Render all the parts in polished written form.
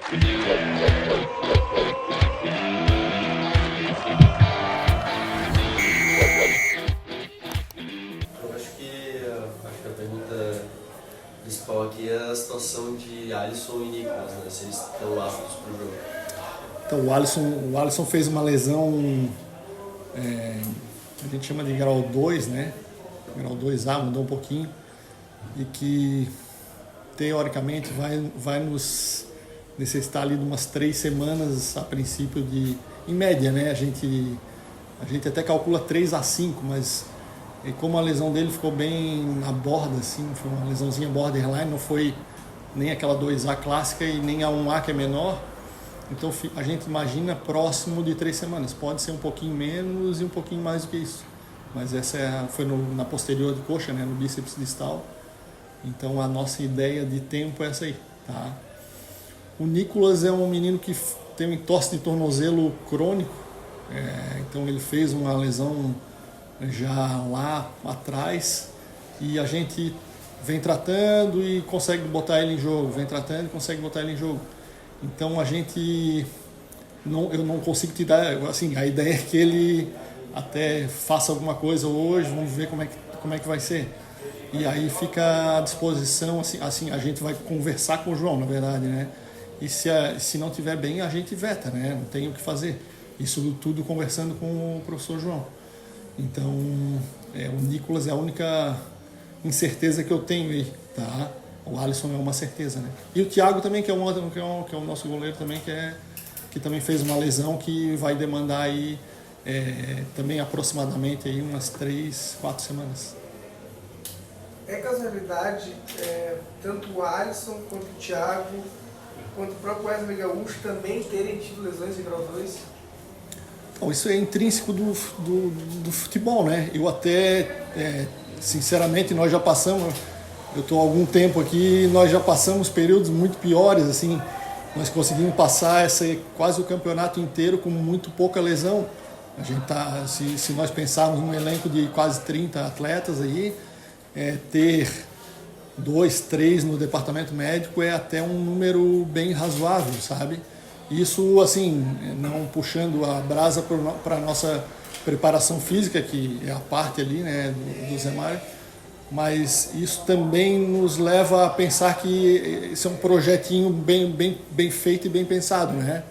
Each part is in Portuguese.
Eu acho que a pergunta principal aqui é a situação de Alisson e Nicolas, né? Se eles estão aptos para o jogo. Então o Alisson fez uma lesão, a gente chama de grau 2, né? Grau 2A, mudou um pouquinho, e que teoricamente vai nos necessitar ali de umas 3 semanas a princípio em média, né? A gente até calcula 3 a 5, mas como a lesão dele ficou bem na borda, assim, foi uma lesãozinha borderline, não foi nem aquela 2A clássica e nem a 1A que é menor, então a gente imagina próximo de 3 semanas, pode ser um pouquinho menos e um pouquinho mais do que isso, mas essa foi na posterior de coxa, né, no bíceps distal, então a nossa ideia de tempo é essa aí, tá? O Nicolas é um menino que tem um entorse de tornozelo crônico, então ele fez uma lesão já lá atrás e a gente vem tratando e consegue botar ele em jogo, então eu não consigo te dar, assim, a ideia é que ele até faça alguma coisa hoje, vamos ver como é que vai ser, e aí fica à disposição, assim a gente vai conversar com o João, na verdade, né, e se não tiver bem a gente veta, né, não tem o que fazer, isso tudo conversando com o professor João. Então, o Nicolas é a única incerteza que eu tenho aí, tá? O Alisson é uma certeza, né? E o Thiago também, que é o nosso goleiro também, que também fez uma lesão que vai demandar aí também aproximadamente aí umas 3, 4 semanas. É casualidade, tanto o Alisson quanto o Thiago, quanto o próprio Wesley Gaúcho também terem tido lesões em grau 2? Então, isso é intrínseco do futebol, né? Eu até, sinceramente, nós já passamos, eu estou há algum tempo aqui, nós já passamos períodos muito piores, assim, nós conseguimos passar quase o campeonato inteiro com muito pouca lesão. A gente tá, se nós pensarmos num elenco de quase 30 atletas aí, ter 2, 3 no departamento médico é até um número bem razoável, sabe? Isso, assim, não puxando a brasa para a nossa preparação física, que é a parte ali, né, do Zé Mário, mas isso também nos leva a pensar que esse é um projetinho bem feito e bem pensado, né?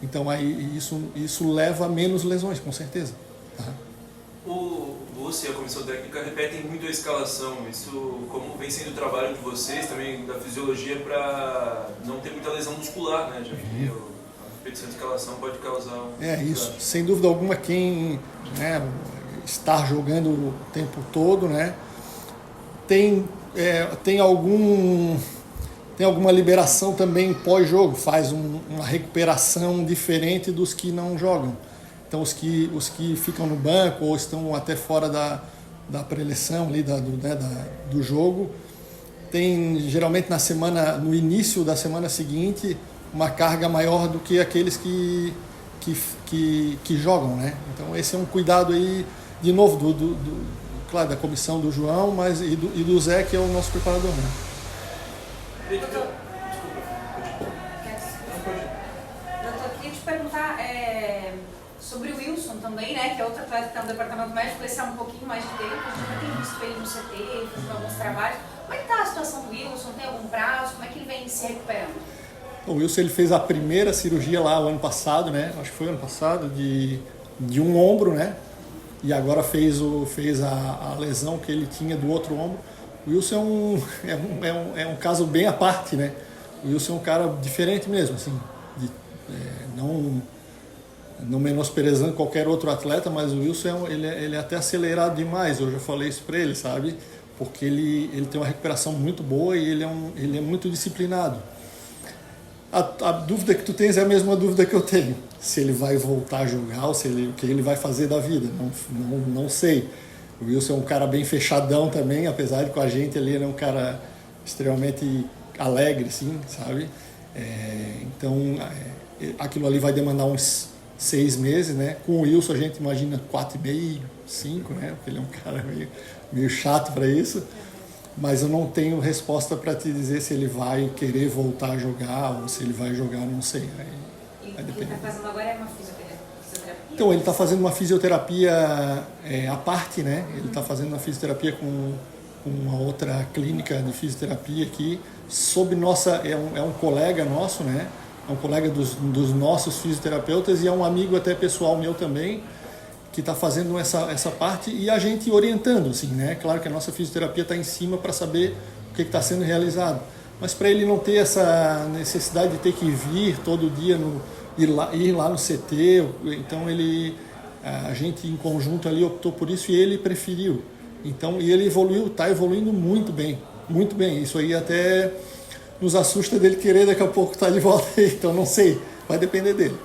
Então aí isso leva a menos lesões, com certeza. Tá? Você e a comissão técnica repetem muito a escalação, isso como vem sendo o trabalho de vocês, também da fisiologia, para não ter muita lesão muscular, né? Já que a repetição de escalação pode causar... Isso, sem dúvida alguma, quem, né, está jogando o tempo todo, né, tem alguma liberação também pós-jogo, faz uma recuperação diferente dos que não jogam. Então os que ficam no banco ou estão até fora da preleção ali, do jogo, tem geralmente no início da semana seguinte uma carga maior do que aqueles que jogam, né? Então esse é um cuidado aí, de novo, claro, da comissão do João, mas e do Zé, que é o nosso preparador, né? Doutor, queria te perguntar sobre o Wilson também, né, que é outro atleta que está no departamento médico, esse há um pouquinho mais de tempo, a gente já tem visto ele no CT, fazendo alguns trabalhos. Como é que está a situação do Wilson? Tem algum prazo? Como é que ele vem se recuperando? O Wilson, ele fez a primeira cirurgia lá o ano passado, né? Acho que foi o ano passado, de um ombro, né? E agora fez a lesão que ele tinha do outro ombro. O Wilson é um caso bem à parte, né? O Wilson é um cara diferente mesmo, assim, não menosprezando qualquer outro atleta, mas o Wilson ele é até acelerado demais. Eu já falei isso para ele, sabe? Porque ele tem uma recuperação muito boa e ele é muito disciplinado. A dúvida que tu tens é a mesma dúvida que eu tenho. Se ele vai voltar a jogar ou o que ele vai fazer da vida. Não sei. O Wilson é um cara bem fechadão também, apesar de com a gente ele é um cara extremamente alegre, sim, sabe? Então, aquilo ali vai demandar uns 6 meses, né? Com o Wilson a gente imagina 4,5, 5, né? Porque ele é um cara meio chato para isso. mas eu não tenho resposta para te dizer se ele vai querer voltar a jogar ou se ele vai jogar, não sei. E o que ele está fazendo agora é uma fisioterapia? Então, ele está fazendo uma fisioterapia à parte, né? Ele está fazendo uma fisioterapia com uma outra clínica de fisioterapia aqui, sob nossa... É um colega nosso, né? É um colega dos nossos fisioterapeutas e é um amigo até pessoal meu também, que está fazendo essa parte e a gente orientando, assim, né? Claro que a nossa fisioterapia está em cima para saber o que está sendo realizado. Mas para ele não ter essa necessidade de ter que vir todo dia, ir lá no CT, então a gente em conjunto ali optou por isso e ele preferiu. Então, e ele está evoluindo muito bem, muito bem. Isso aí até nos assusta dele querer daqui a pouco estar de volta aí, então não sei, vai depender dele.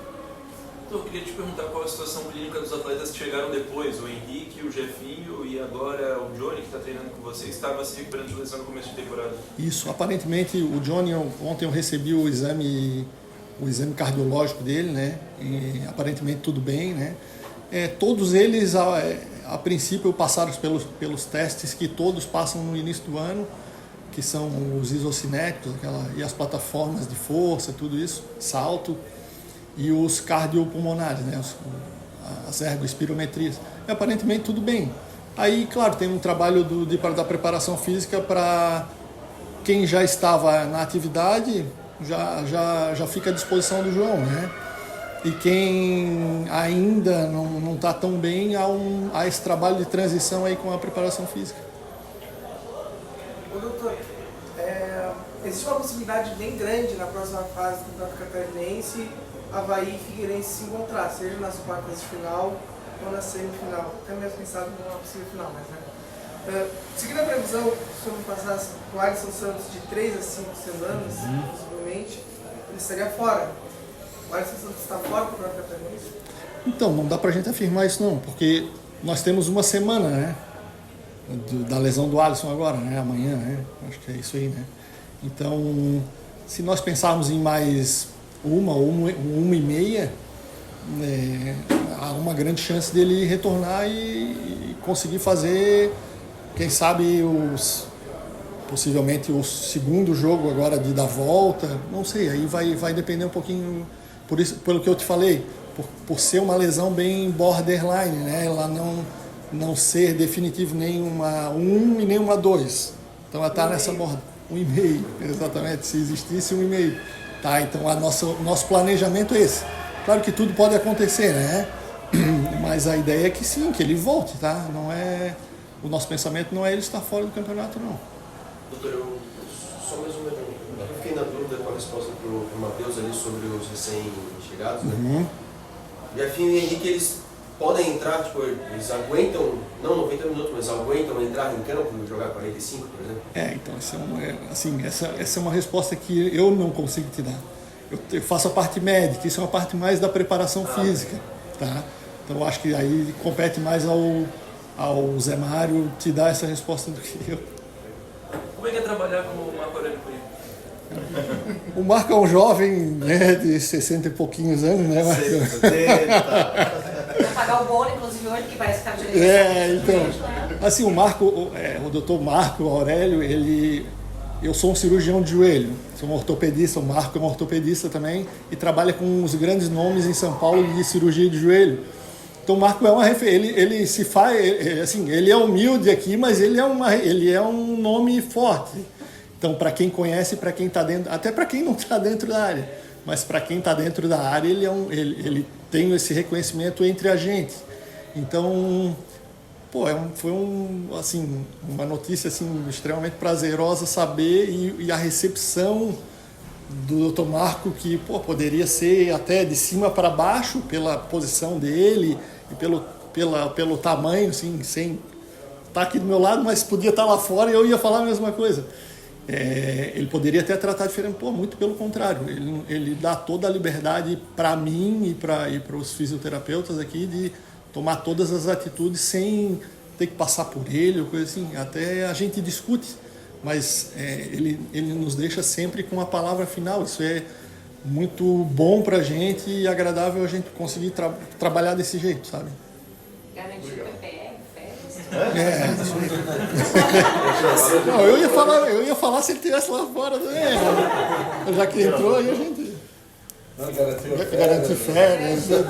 Então, eu queria te perguntar qual a situação clínica dos atletas que chegaram depois, o Henrique, o Jefinho e agora o Johnny, que está treinando com você, estava se recuperando de lesão no começo de temporada. Isso, aparentemente o Johnny, ontem eu recebi o exame cardiológico dele, né? E aparentemente tudo bem, né? Todos eles, a princípio, passaram pelos testes que todos passam no início do ano, que são os isocinéticos, e as plataformas de força, tudo isso, salto, e os cardiopulmonares, né? As ergoespirometrias. E aparentemente tudo bem. Aí, claro, tem um trabalho da preparação física para quem já estava na atividade, já fica à disposição do João, né? E quem ainda não está tão bem, há esse trabalho de transição aí com a preparação física. Ô, doutor, existe uma possibilidade bem grande na próxima fase do Campeonato Catarinense, Avaí e Figueirense se encontrar, seja nas quartas de final ou na semifinal. Até mesmo pensado numa possível final, mas né? Seguindo a previsão sobre passar com o Alisson Santos de 3 a 5 semanas, possivelmente, ele estaria fora. O Alisson Santos está fora do Campeonato Catarinense? Então, não dá pra gente afirmar isso não, porque nós temos uma semana, né? Da lesão do Alisson agora, né? Amanhã, né? Acho que é isso aí, né? Então, se nós pensarmos em mais uma e meia, há uma grande chance dele retornar e conseguir fazer, quem sabe, possivelmente o segundo jogo agora da volta, não sei, aí vai depender um pouquinho, por isso, pelo que eu te falei, por ser uma lesão bem borderline, né? Ela não ser definitivo nem uma 1 e nem uma 2. Então ela está nessa borda. 1,5, exatamente, se existisse 1,5. Tá, então o nosso planejamento é esse. Claro que tudo pode acontecer, né? Mas a ideia é que sim, que ele volte, tá? O nosso pensamento não é ele estar fora do campeonato, não. Doutor, só mais uma pergunta. Eu fiquei na dúvida com a resposta para o Matheus ali sobre os recém-chegados, né? Jefinho e Henrique, eles podem entrar, tipo, eles aguentam, não 90 minutos, mas aguentam entrar em campo e jogar 45, por exemplo? Então, essa é uma resposta que eu não consigo te dar. Eu faço a parte médica, isso é uma parte mais da preparação física, tá? Então eu acho que aí compete mais ao Zé Mário te dar essa resposta do que eu. Como é que é trabalhar com o Marco Aurélio Coelho? O Marco é um jovem, né, de 60 e pouquinhos anos, né, Marco? 70. Vai pagar o bolo, inclusive, hoje, que parece que está de então, assim, o doutor Marco Aurélio, eu sou um cirurgião de joelho, sou um ortopedista, o Marco é um ortopedista também, e trabalha com os grandes nomes em São Paulo de cirurgia de joelho. Então o Marco é uma referência, ele se faz, assim, ele é humilde aqui, mas ele é um nome forte. Então, para quem conhece, para quem está dentro, até para quem não está dentro da área, mas para quem está dentro da área, ele tem esse reconhecimento entre a gente. Então, foi uma notícia assim, extremamente prazerosa saber e a recepção do Dr. Marco, que poderia ser até de cima para baixo, pela posição dele e pelo tamanho, assim, sem estar aqui do meu lado, mas podia estar lá fora e eu ia falar a mesma coisa. Ele poderia até tratar diferente, muito pelo contrário, ele dá toda a liberdade para mim e para os fisioterapeutas aqui de tomar todas as atitudes sem ter que passar por ele ou coisa assim. Até a gente discute, mas ele nos deixa sempre com a palavra final. Isso é muito bom para a gente e agradável a gente conseguir trabalhar desse jeito, sabe? Garantir o PPR, férias. Não, eu ia falar se ele estivesse lá fora também. Já que entrou, aí a gente. Garantir férias. Eu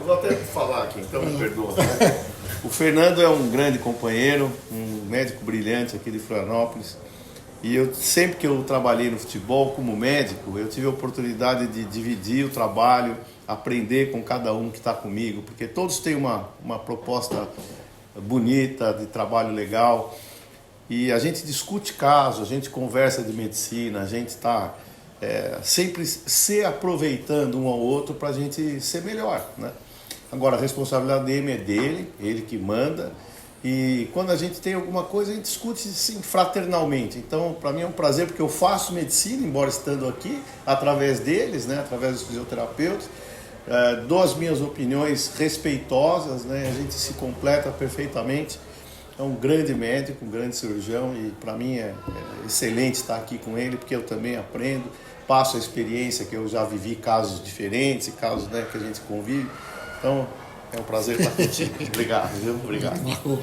vou até falar aqui, então me perdoa. Né? O Fernando é um grande companheiro, um médico brilhante aqui de Florianópolis. E eu, sempre que eu trabalhei no futebol como médico, eu tive a oportunidade de dividir o trabalho, aprender com cada um que está comigo, porque todos têm uma proposta bonita, de trabalho legal. E a gente discute casos, a gente conversa de medicina, a gente está sempre se aproveitando um ao outro para a gente ser melhor, né? Agora, a responsabilidade é dele, ele que manda. E quando a gente tem alguma coisa, a gente discute sim, fraternalmente. Então, para mim é um prazer, porque eu faço medicina, embora estando aqui, através deles, né, através dos fisioterapeutas. Dou as minhas opiniões respeitosas, né, a gente se completa perfeitamente. É um grande médico, um grande cirurgião, e para mim é excelente estar aqui com ele, porque eu também aprendo, passo a experiência que eu já vivi, casos diferentes, casos, né, que a gente convive. Então, é um prazer estar contigo. Obrigado, viu? Obrigado. Marcou.